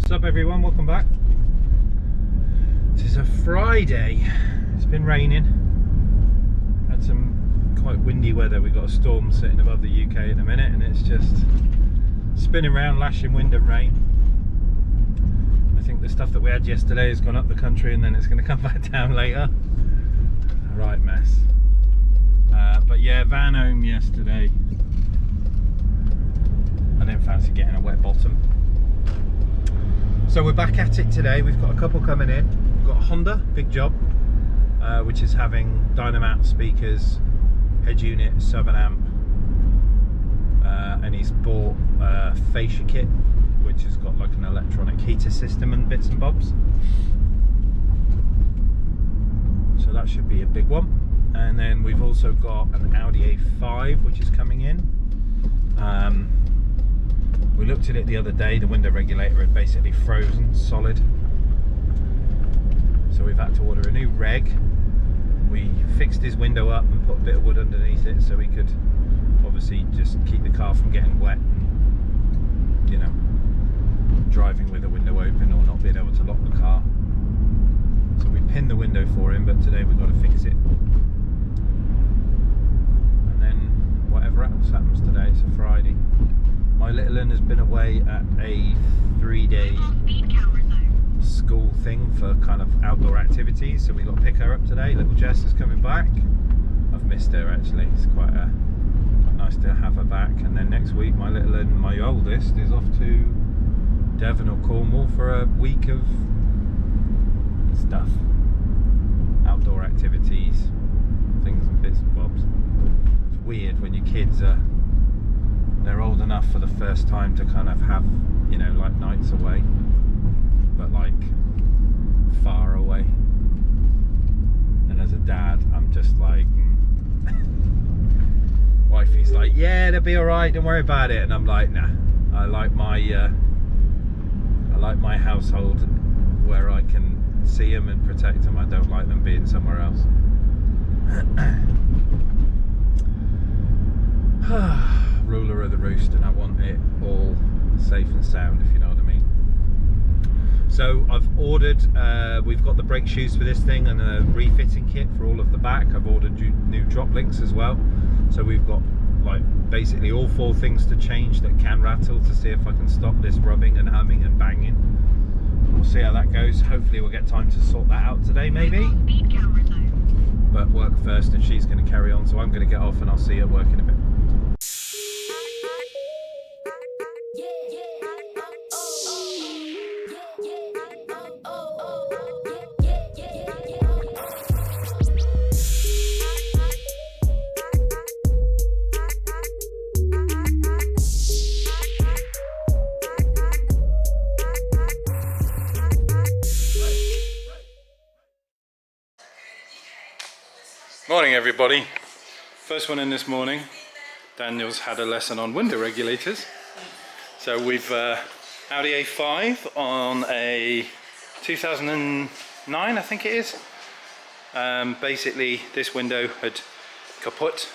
What's up everyone, welcome back. It is a Friday. It's been raining. Had some quite windy weather. We've got a storm sitting above the UK at the minute and it's just spinning around, lashing wind and rain. I think the stuff that we had yesterday has gone up the country and then it's going to come back down later. A right mess. But yeah, van home yesterday. I didn't fancy getting a wet bottom. So we're back at it today. We've got a couple coming in. We've got a Honda, big job, which is having Dynamat speakers, head unit, sub and amp, and he's bought a fascia kit, which has got like an electronic heater system and bits and bobs. So that should be a big one. And then we've also got an Audi A5, which is coming in. We looked at it the other day, the window regulator had basically frozen solid. So we've had to order a new reg. We fixed his window up and put a bit of wood underneath it so we could obviously just keep the car from getting wet and, you know, driving with the window open or not being able to lock the car. So we pinned the window for him, but today we've got to fix it. And then whatever else happens today, it's a Friday. My little one has been away at a 3-day school thing for kind of outdoor activities, so we got to pick her up today. Little Jess is coming back. I've missed her actually. It's quite nice to have her back. And then next week, my little one, my oldest, is off to Devon or Cornwall for a week of stuff, outdoor activities, things and bits and bobs. It's weird when your kids are. They're old enough for the first time to kind of have, you know, like nights away, but like far away. And as a dad, I'm just like, wifey's like, yeah, they'll be all right, don't worry about it. And I'm like, nah, I like my household where I can see them and protect them. I don't like them being somewhere else. Ruler of the roost, and I want it all safe and sound, if you know what I mean. So I've ordered, we've got the brake shoes for this thing and a refitting kit for all of the back. I've ordered new drop links as well. So we've got like basically all 4 things to change that can rattle to see if I can stop this rubbing and humming and banging. We'll see how that goes. Hopefully we'll get time to sort that out today maybe. But work first and she's going to carry on, so I'm going to get off and I'll see her work in a bit. Morning everybody. First one in this morning. Daniel's had a lesson on window regulators. So we've Audi A5 on a 2009 I think it is. Basically this window had kaput.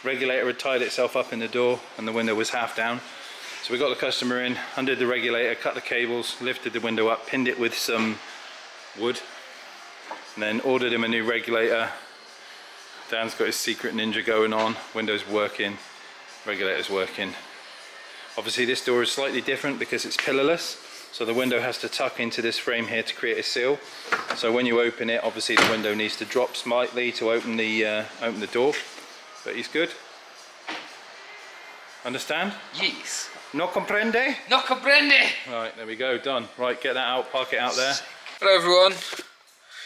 Regulator had tied itself up in the door and the window was half down. So we got the customer in, undid the regulator, cut the cables, lifted the window up, pinned it with some wood, and then ordered him a new regulator. Dan's got his secret ninja going on, windows working, regulator's working. Obviously this door is slightly different because it's pillarless, so the window has to tuck into this frame here to create a seal. So when you open it, obviously the window needs to drop slightly to open the door, but he's good. Understand? Yes. No comprende? No comprende! Right, there we go, done. Right, get that out, park it out there. Hello everyone.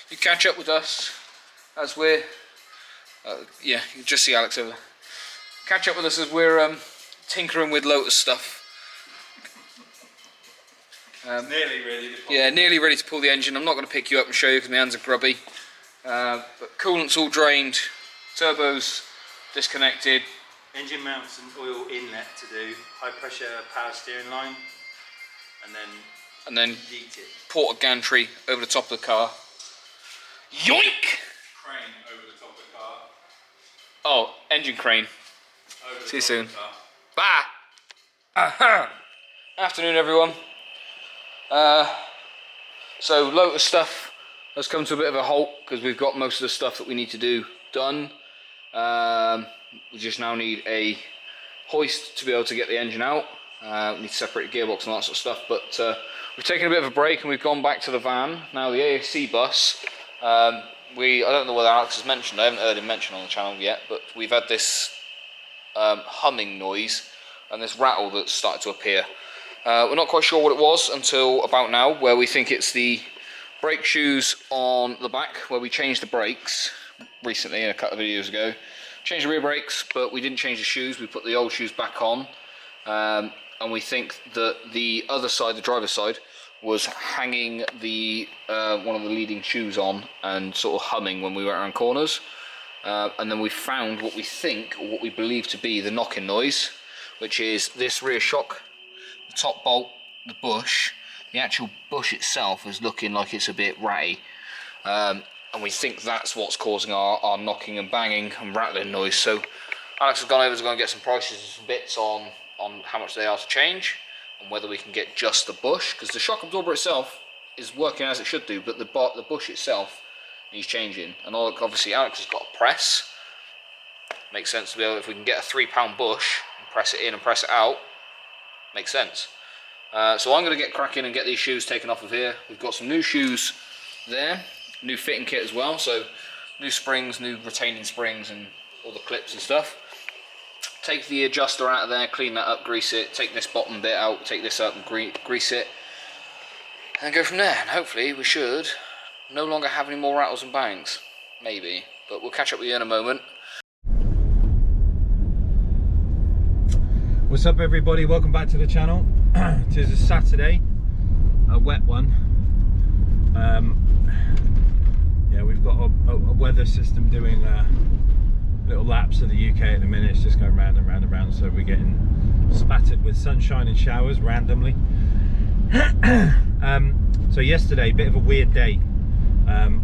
You catch up with us as we're yeah, you can just see Alex over there. Catch up with us as we're tinkering with Lotus stuff. Nearly ready to pull. Yeah, nearly ready to pull the engine. I'm not going to pick you up and show you because my hands are grubby. But coolant's all drained, turbos disconnected. Engine mounts and oil inlet to do, high pressure power steering line, and then heat it. Port gantry over the top of the car. Yoink! Crane over the top of the car. Oh, engine crane. Over See you soon. Bye! Afternoon everyone. So Lotus stuff has come to a bit of a halt because we've got most of the stuff that we need to do done. We just now need a hoist to be able to get the engine out. We need to separate the gearbox and all that sort of stuff, but we've taken a bit of a break and we've gone back to the van. Now the AAC bus, I don't know whether Alex has mentioned, I haven't heard him mention on the channel yet, but we've had this humming noise and this rattle that's started to appear. We're not quite sure what it was until about now, where we think it's the brake shoes on the back, where we changed the brakes recently, a couple of videos ago. Changed the rear brakes, but we didn't change the shoes. We put the old shoes back on, and we think that the other side, the driver's side, was hanging the one of the leading shoes on and sort of humming when we went around corners. And then we found what we think, or what we believe to be the knocking noise, which is this rear shock, the top bolt, the bush. The actual bush itself is looking like it's a bit ratty. And we think that's what's causing our knocking and banging and rattling noise. So Alex has gone over to go and get some prices and some bits on how much they are to change, and whether we can get just the bush, because the shock absorber itself is working as it should do, but the bush itself needs changing. And obviously Alex has got a press. Makes sense to be able, if we can get a £3 bush and press it in and press it out, makes sense. So I'm going to get cracking and get these shoes taken off of here. We've got some new shoes there, new fitting kit as well, so new springs, new retaining springs and all the clips and stuff. Take the adjuster out of there, clean that up, grease it, take this bottom bit out, take this out and grease it, and go from there. And hopefully we should no longer have any more rattles and bangs, maybe, but we'll catch up with you in a moment. What's up everybody, welcome back to the channel. It is a Saturday, a wet one. Yeah, we've got a weather system doing little laps of the UK at the minute. It's just going round and round and round, so we're getting spattered with sunshine and showers randomly. So yesterday, bit of a weird day.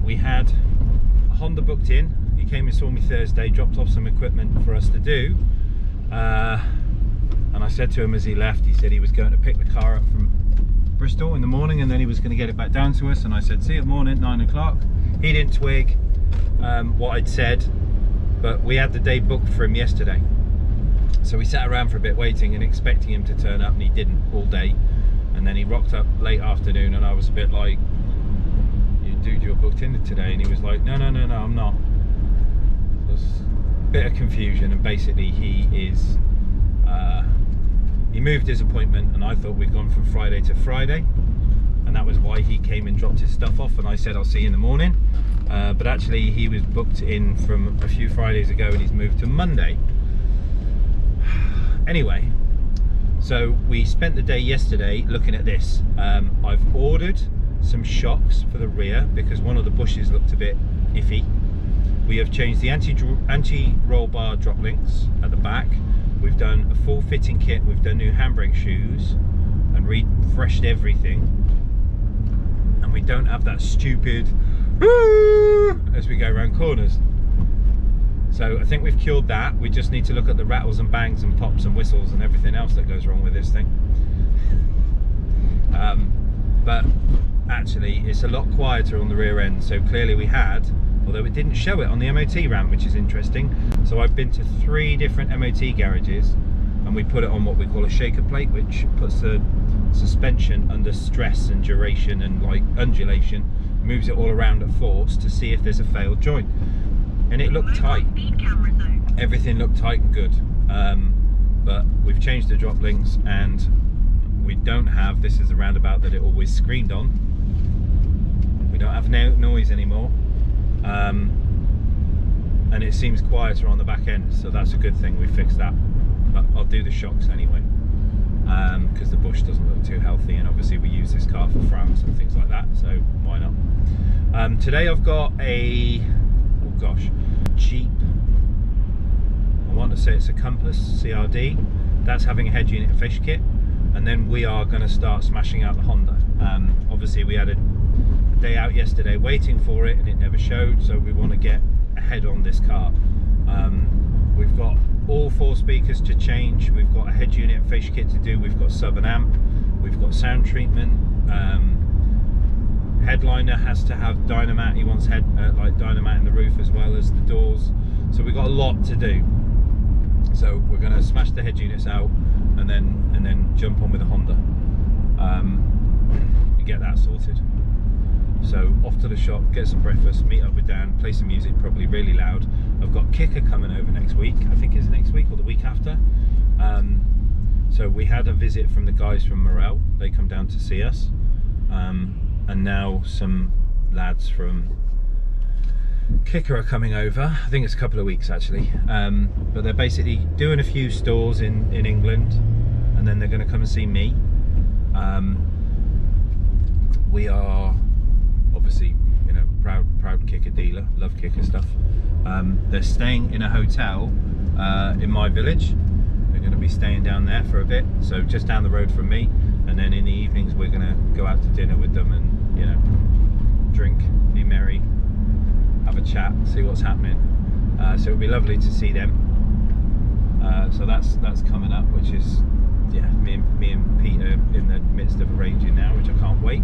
We had a Honda booked in. He came and saw me Thursday, dropped off some equipment for us to do. And I said to him as he left, he said he was going to pick the car up from Bristol in the morning and then he was going to get it back down to us. And I said, see you in the morning, 9 o'clock. He didn't twig what I'd said, but we had the day booked for him yesterday. So we sat around for a bit waiting and expecting him to turn up, and he didn't all day. And then he rocked up late afternoon and I was a bit like, dude, you're booked in today. And he was like, no, I'm not. There's a bit of confusion, and basically he moved his appointment, and I thought we'd gone from Friday to Friday, and that was why he came and dropped his stuff off, and I said I'll see you in the morning, but actually he was booked in from a few Fridays ago and he's moved to Monday. Anyway, so we spent the day yesterday looking at this. I've ordered some shocks for the rear because one of the bushes looked a bit iffy. We have changed the anti-roll bar drop links at the back. We've done a full fitting kit, we've done new handbrake shoes and refreshed everything. And we don't have that stupid as we go around corners. So I think we've cured that. We just need to look at the rattles and bangs and pops and whistles and everything else that goes wrong with this thing. But actually it's a lot quieter on the rear end, so clearly we had, although it didn't show it on the MOT ramp, which is interesting. So I've been to 3 different MOT garages and we put it on what we call a shaker plate, which puts the suspension under stress and duration and like undulation, moves it all around at force to see if there's a failed joint. And it looked tight. Everything looked tight and good. But we've changed the drop links and we don't have, this is the roundabout that it always screamed on. We don't have no noise anymore. And it seems quieter on the back end, so that's a good thing. We fixed that, but I'll do the shocks anyway, because the bush doesn't look too healthy, and obviously we use this car for France and things like that, so why not. Today I've got a Jeep, I want to say it's a Compass CRD, that's having a head unit and fish kit, and then we are going to start smashing out the Honda. Obviously we had a day out yesterday waiting for it and it never showed, so we want to get ahead on this car. We've got all 4 speakers to change, we've got a head unit and fish kit to do, we've got sub and amp, we've got sound treatment, headliner has to have Dynamat. He wants like Dynamat in the roof as well as the doors. So we've got a lot to do. So we're going to smash the head units out and then jump on with a Honda and get that sorted. So off to the shop, get some breakfast, meet up with Dan, play some music, probably really loud. I've got Kicker coming over next week. I think it's next week or the week after. So we had a visit from the guys from Morel. They come down to see us. And now some lads from Kicker are coming over. I think it's a couple of weeks actually. But they're basically doing a few stores in England, and then they're going to come and see me. We are obviously, you know, proud Kicker dealer, love Kicker stuff. They're staying in a hotel in my village. They're going to be staying down there for a bit, so just down the road from me. And then in the evenings we're going to go out to dinner with them and, you know, drink, be merry, have a chat, see what's happening. So it'll be lovely to see them. So that's coming up, which is, yeah, me and Pete are in the midst of arranging now, which I can't wait.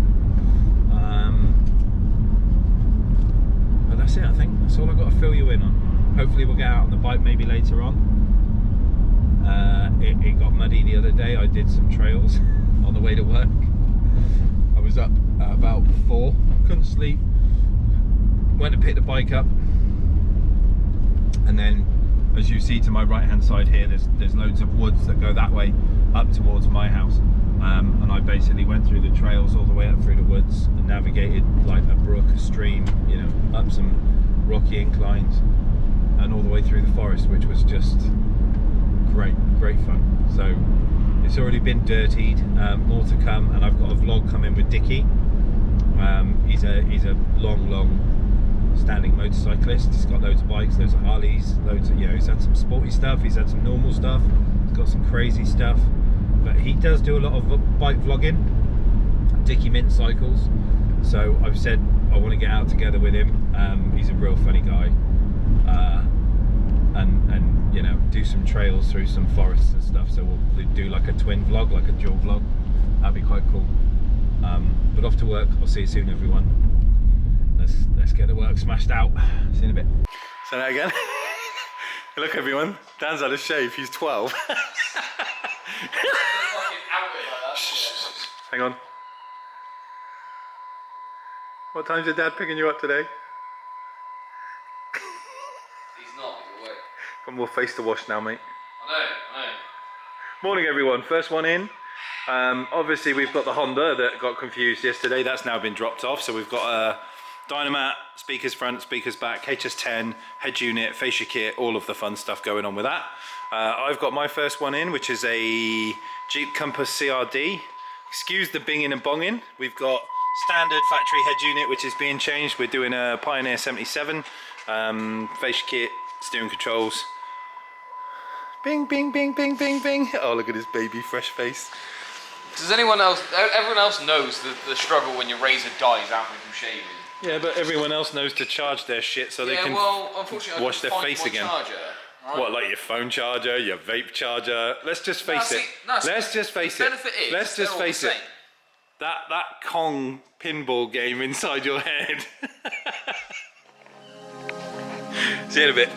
But that's it, I think. That's all I've got to fill you in on. Hopefully we'll get out on the bike maybe later on. It got muddy the other day. I did some trails on the way to work. I was up at about 4, couldn't sleep. Went to pick the bike up, and then as you see to my right hand side here, there's loads of woods that go that way up towards my house. And I basically went through the trails all the way up through the woods and navigated like a brook, a stream, you know, up some rocky inclines and all the way through the forest, which was just great fun. So it's already been dirtied, more to come, and I've got a vlog coming with Dickie. He's a long standing motorcyclist. He's got loads of bikes, loads of Harleys, loads of, you know, he's had some sporty stuff, he's had some normal stuff, he's got some crazy stuff, but he does do a lot of bike vlogging, Dickie Mint Cycles. So I've said I want to get out together with him. He's a real funny guy, and you know, do some trails through some forests and stuff. So we'll do like a twin vlog, like a dual vlog. That'd be quite cool. But off to work. I'll see you soon, everyone. Let's get the work smashed out. See you in a bit. Say that again. Look, everyone, Dan's had a shave. He's 12. Hang on. What time's your dad picking you up today? He's not, he's away. Got more face to wash now, mate. I know. Morning, everyone. First one in. Obviously, we've got the Honda that got confused yesterday. That's now been dropped off. So we've got a Dynamat, speakers front, speakers back, HS10, head unit, fascia kit, all of the fun stuff going on with that. I've got my first one in, which is a Jeep Compass CRD. Excuse the binging and bonging. We've got standard factory head unit, which is being changed. We're doing a Pioneer 77, fascia kit, steering controls. Bing, bing, bing, bing, bing, bing. Oh, look at his baby fresh face. Does anyone else, everyone else knows the struggle when your razor dies after you shaving. Yeah, but everyone else knows to charge their shit so they can wash their face again. Charger, right? What, like your phone charger, your vape charger? Let's just face it. Let's just face it. Let's just face it. That Kong pinball game inside your head. See you in a bit.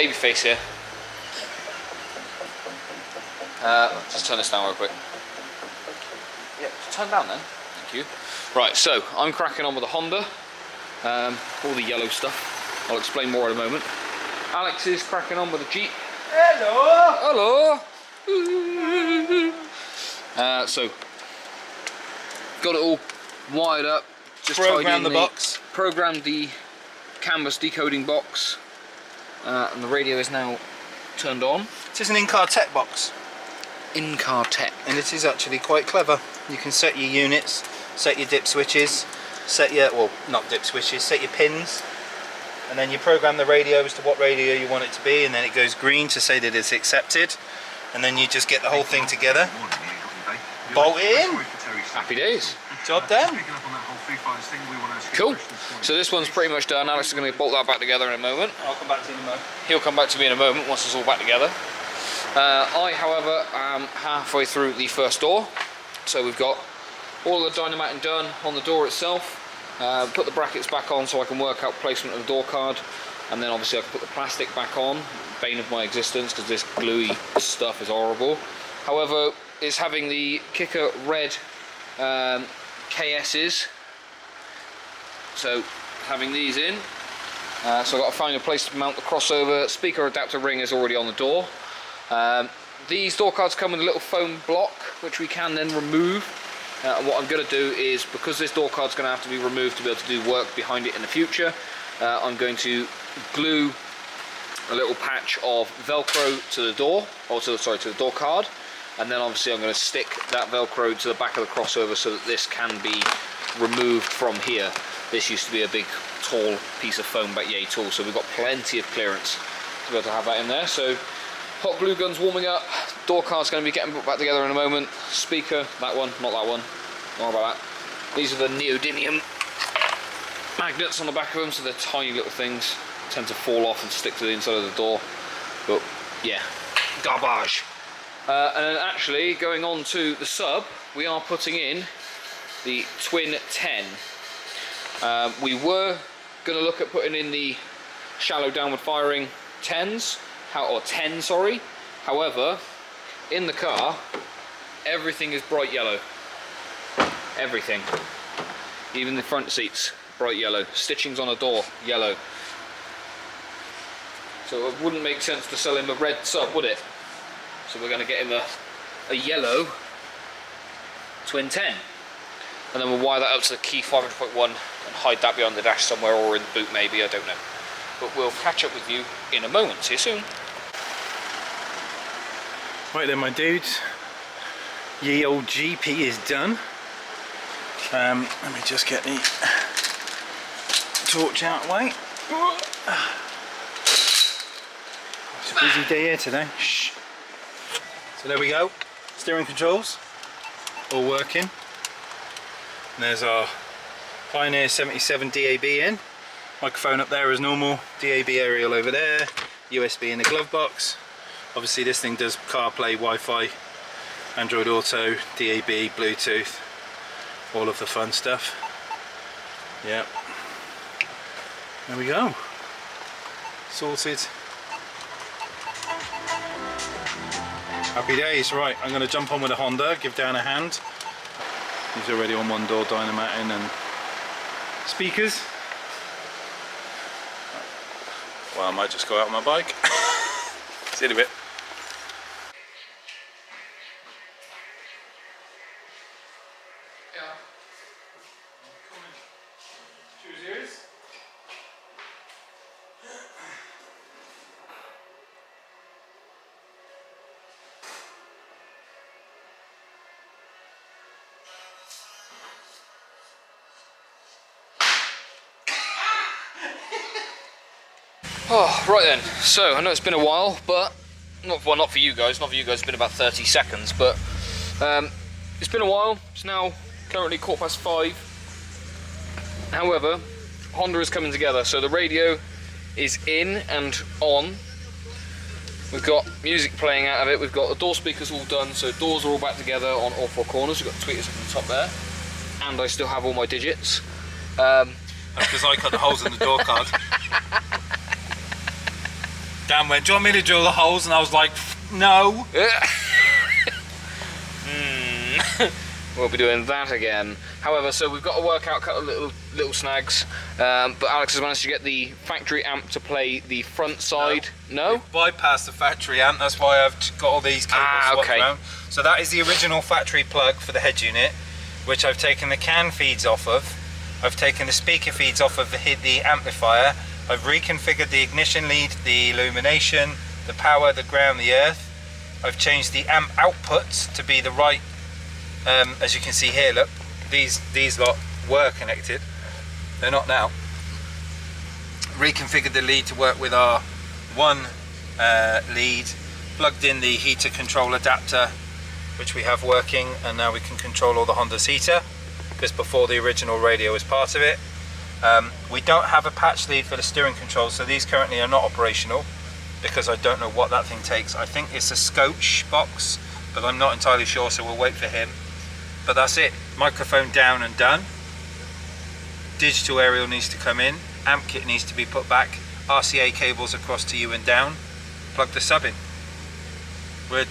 Babyface here. Just turn this down real quick. Yeah, just turn down then. Thank you. Right, so I'm cracking on with the Honda. All the yellow stuff. I'll explain more in a moment. Alex is cracking on with the Jeep. Hello! Hello! So, got it all wired up. Just Programmed the box. Programmed the canvas decoding box. And the radio is now turned on. It is an in-car tech box. In-car tech. And it is actually quite clever. You can set your units, set your dip switches, set your, well, not dip switches, set your pins, and then you program the radio as to what radio you want it to be, and then it goes green to say that it's accepted, and then you just get the whole thing together, bolt it in. Happy days. Job done. Cool. So this one's pretty much done. Alex is going to bolt that back together in a moment. I'll come back to you in a moment. He'll come back to me in a moment once it's all back together. I, however, am halfway through the first door. So we've got all the dynamiting done on the door itself. Put the brackets back on so I can work out placement of the door card. And then obviously I can put the plastic back on. Bane of my existence because this gluey stuff is horrible. However, it's having the Kicker red KS's. So having these in. So I've got to find a place to mount the crossover. Speaker adapter ring is already on the door. These door cards come with a little foam block which we can then remove. And what I'm going to do is, because this door card's going to have to be removed to be able to do work behind it in the future, I'm going to glue a little patch of Velcro to the door, or to the door card, and then obviously I'm going to stick that Velcro to the back of the crossover so that this can be removed from here. This used to be a big tall piece of foam back yay tall, so we've got plenty of clearance to be able to have that in there. So hot glue gun's warming up, door card's going to be getting put back together in a moment. Speaker, that one, not that one, don't worry about that. These are the neodymium magnets on the back of them, so they're tiny little things, tend to fall off and stick to the inside of the door, but yeah, garbage. And then actually going on to the sub, we are putting in the Twin 10. We were going to look at putting in the shallow downward firing 10s, or 10, sorry. However, in the car, everything is bright yellow. Everything. Even the front seats, bright yellow. Stitchings on the door, yellow. So it wouldn't make sense to sell him a red sub, would it? So we're going to get him a yellow Twin 10. And then we'll wire that up to the key 500.1 and hide that behind the dash somewhere, or in the boot maybe, I don't know. But we'll catch up with you in a moment. See you soon. Right then, my dudes, ye old GP is done. Let me just get the torch out of the way. It's a busy day here today. Shh. So there we go, steering controls all working. And there's our Pioneer 77 DAB in. Microphone up there as normal, DAB aerial over there, USB in the glove box. Obviously this thing does CarPlay, Wi-Fi, Android Auto, DAB, Bluetooth, all of the fun stuff. Yep. There we go. Sorted. Happy days. Right, I'm going to jump on with a Honda, give Dan a hand. He's already on one door, dynamating and speakers. Well, I might just go out on my bike. See you in a bit. Oh, right then, so I know it's been a while, but not for you guys, it's been about 30 seconds, but it's been a while. It's now currently 5:15. However, Honda is coming together, so the radio is in and on. We've got music playing out of it, we've got the door speakers all done, so doors are all back together on all four corners. We've got the tweeters up on the top there, and I still have all my digits. That's because I cut the holes in the door card. Dan went, do you want me to drill the holes? And I was like, no. We'll be doing that again. However, so we've got to work out a couple of little snags. But Alex has managed to get the factory amp to play the front side. No? Bypassed the factory amp, that's why I've got all these cables swapped around. So that is the original factory plug for the head unit, which I've taken the CAN feeds off of. I've taken the speaker feeds off of the amplifier. I've reconfigured the ignition lead, the illumination, the power, the ground, the earth. I've changed the amp outputs to be the right, as you can see here, look, these lot were connected. They're not now. Reconfigured the lead to work with our one lead, plugged in the heater control adapter, which we have working, and now we can control all the Honda's heater, because before the original radio was part of it. We don't have a patch lead for the steering control, so these currently are not operational, because I don't know what that thing takes. I think it's a Scotch box, but I'm not entirely sure, so we'll wait for him. But that's it, microphone down and done. Digital aerial needs to come in, amp kit needs to be put back, RCA cables across to you and down, plug the sub in. We're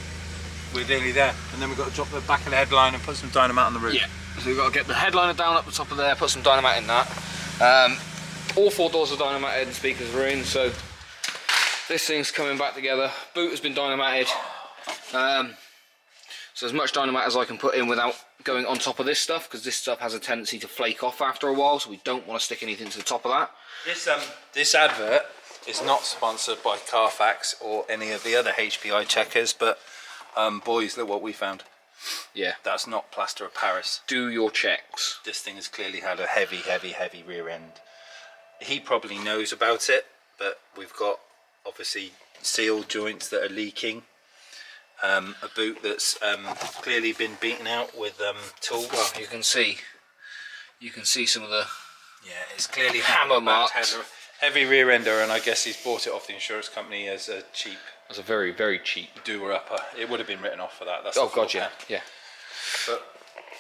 nearly there, and then we've got to drop the back of the headline and put some dynamite on the roof. Yeah, so we've got to get the headliner down up the top of there, put some dynamite in that. All 4 doors are dynamited and speakers are in, so this thing's coming back together. Boot has been dynamited. So as much dynamite as I can put in without going on top of this stuff, because this stuff has a tendency to flake off after a while, so we don't want to stick anything to the top of that. This advert is not sponsored by Carfax or any of the other HPI checkers, but boys, look what we found. Yeah. That's not plaster of Paris. Do your checks. This thing has clearly had a heavy rear end. He probably knows about it, but we've got obviously seal joints that are leaking. A boot that's clearly been beaten out with tools. Well, you can see some of the it's clearly hammer marks. Heavy rear ender, and I guess he's bought it off the insurance company as a cheap. As a very, very cheap doer upper. It would have been written off for that. That's God, yeah. But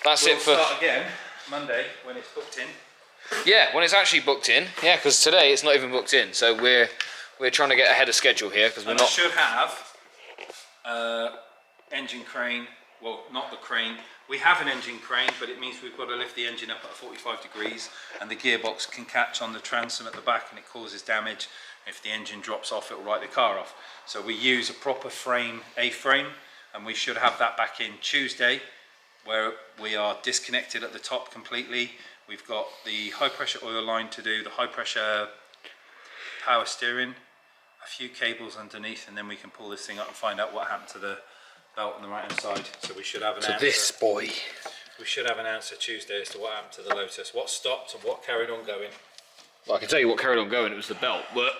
that's we'll it for start again Monday when it's booked in. Yeah, when it's actually booked in. Yeah, because today it's not even booked in, so we're trying to get ahead of schedule here because we're not. I should have engine crane. Well, not the crane. We have an engine crane, but it means we've got to lift the engine up at 45 degrees, and the gearbox can catch on the transom at the back, and it causes damage. If the engine drops off, it will write the car off. So we use a proper frame, A-frame, and we should have that back in Tuesday, where we are disconnected at the top completely. We've got the high pressure oil line to do, the high pressure power steering, a few cables underneath, and then we can pull this thing up and find out what happened to the belt on the right hand side. So we should have an answer. This boy. We should have an answer Tuesday as to what happened to the Lotus, what stopped and what carried on going. Well, I can tell you what carried on going, it was the belt, but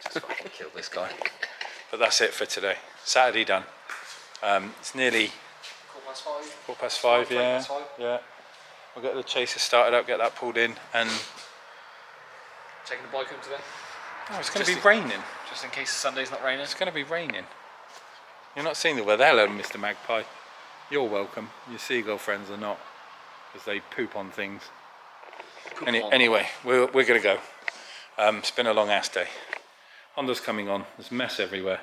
just fucking kill this guy. But that's it for today. Saturday done. It's nearly 5:15, yeah. Yeah. We'll get the chaser started up, get that pulled in, and taking the bike home today? Oh, it's going to be raining. Just in case Sunday's not raining? It's going to be raining. You're not seeing the weather. Hello, Mr. Magpie. You're welcome. Your seagull friends are not, because they poop on things. Anyway, we're going to go. It's been a long ass day. Honda's coming on. There's mess everywhere.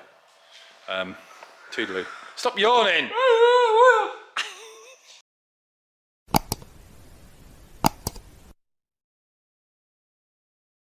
Toodaloo. Stop yawning!